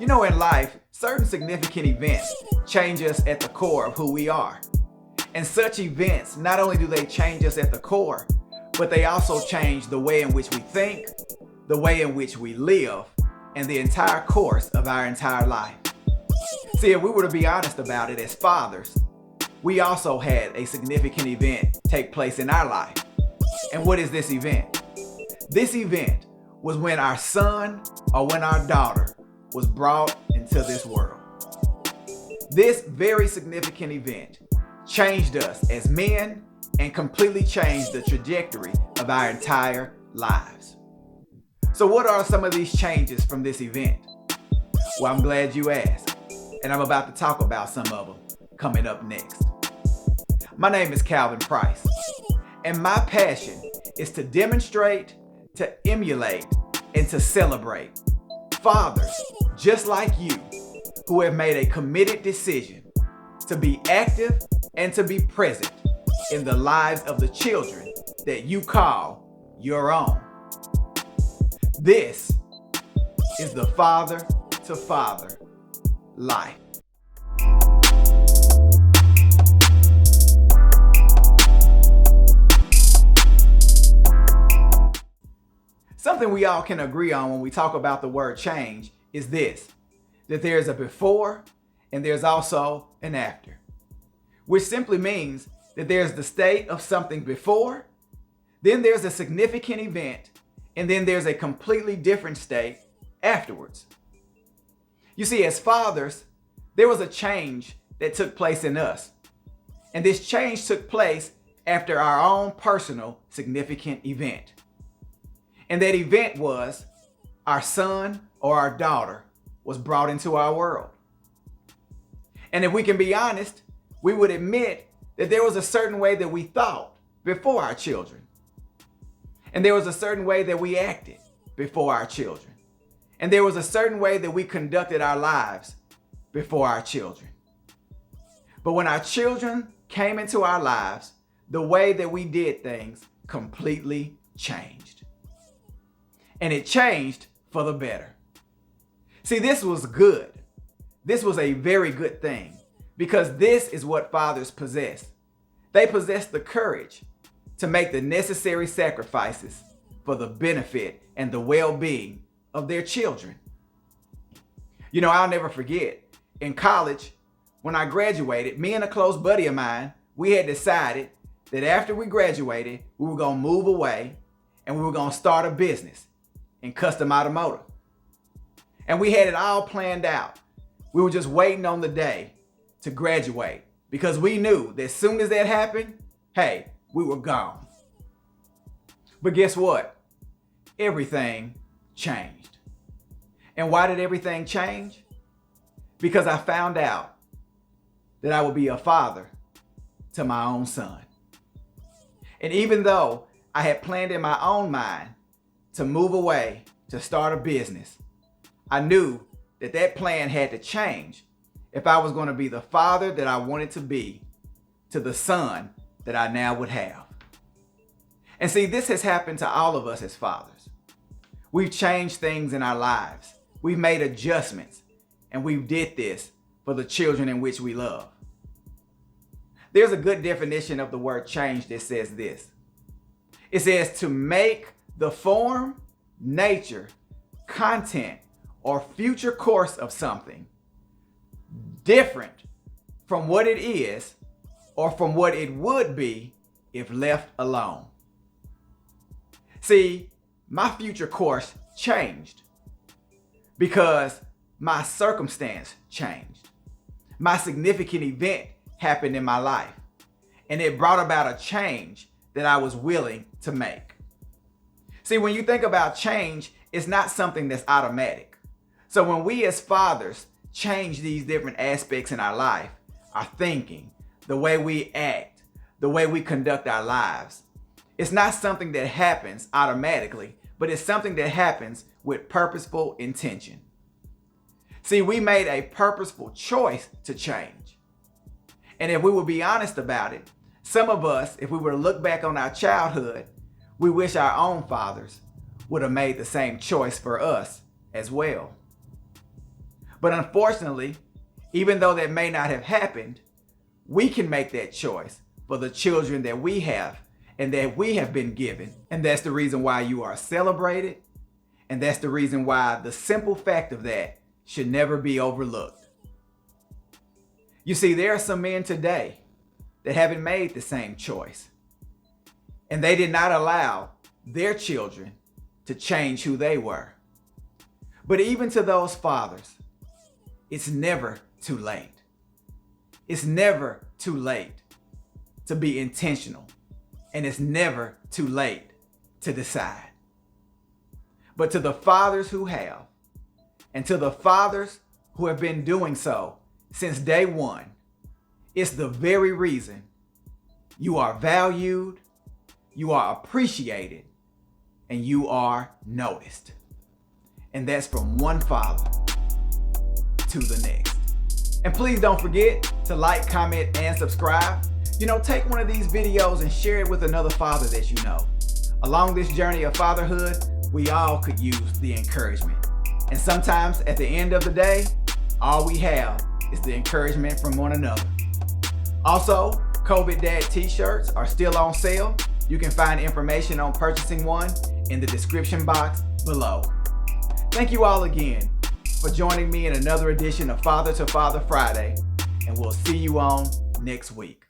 You know, in life, certain significant events change us at the core of who we are. And such events, not only do they change us at the core, but they also change the way in which we think, the way in which we live, and the entire course of our entire life. See, if we were to be honest about it as fathers, we also had a significant event take place in our life. And what is this event? This event was when our son or when our daughter was brought into this world. This very significant event changed us as men and completely changed the trajectory of our entire lives. So what are some of these changes from this event? Well, I'm glad you asked, and I'm about to talk about some of them coming up next. My name is Calvin Price, and my passion is to demonstrate, to emulate, and to celebrate fathers just like you who have made a committed decision to be active and to be present in the lives of the children that you call your own. This is the Father-to-Father life. Something we all can agree on when we talk about the word change is this, that there's a before and there's also an after, which simply means that there's the state of something before, then there's a significant event, and then there's a completely different state afterwards. You see, as fathers, there was a change that took place in us, and this change took place after our own personal significant event. And that event was our son or our daughter was brought into our world. And if we can be honest, we would admit that there was a certain way that we thought before our children. And there was a certain way that we acted before our children. And there was a certain way that we conducted our lives before our children. But when our children came into our lives, the way that we did things completely changed. And it changed for the better. See, this was good. This was a very good thing because this is what fathers possess. They possess the courage to make the necessary sacrifices for the benefit and the well-being of their children. You know, I'll never forget, in college, when I graduated, me and a close buddy of mine, we had decided that after we graduated, we were going to move away and we were going to start a business in custom automotive. And we had it all planned out. We were just waiting on the day to graduate because we knew that as soon as that happened, hey, we were gone. But guess what? Everything changed. And why did everything change? Because I found out that I would be a father to my own son. And even though I had planned in my own mind to move away to start a business, I knew that that plan had to change if I was going to be the father that I wanted to be to the son that I now would have. And see, this has happened to all of us as fathers. We've changed things in our lives. We've made adjustments, and we did this for the children in which we love. There's a good definition of the word change that says this. It says to make the form, nature, content, or future course of something different from what it is or from what it would be if left alone. See, my future course changed because my circumstance changed. My significant event happened in my life, and it brought about a change that I was willing to make. See, when you think about change, it's not something that's automatic. So when we as fathers change these different aspects in our life, our thinking, the way we act, the way we conduct our lives, it's not something that happens automatically, but it's something that happens with purposeful intention. See, we made a purposeful choice to change. And if we would be honest about it, some of us, if we were to look back on our childhood, we wish our own fathers would have made the same choice for us as well. But unfortunately, even though that may not have happened, we can make that choice for the children that we have and that we have been given. And that's the reason why you are celebrated. And that's the reason why the simple fact of that should never be overlooked. You see, there are some men today that haven't made the same choice. And they did not allow their children to change who they were. But even to those fathers, it's never too late. It's never too late to be intentional. And it's never too late to decide. But to the fathers who have, and to the fathers who have been doing so since day one, it's the very reason you are valued, you are appreciated, and you are noticed. And that's from one father to the next. And please don't forget to like, comment, and subscribe. Take one of these videos and share it with another father that you know. Along this journey of fatherhood, we all could use the encouragement. And sometimes at the end of the day, all we have is the encouragement from one another. Also, COVID Dad t-shirts are still on sale. You can find information on purchasing one in the description box below. Thank you all again for joining me in another edition of Father to Father Friday, and we'll see you on next week.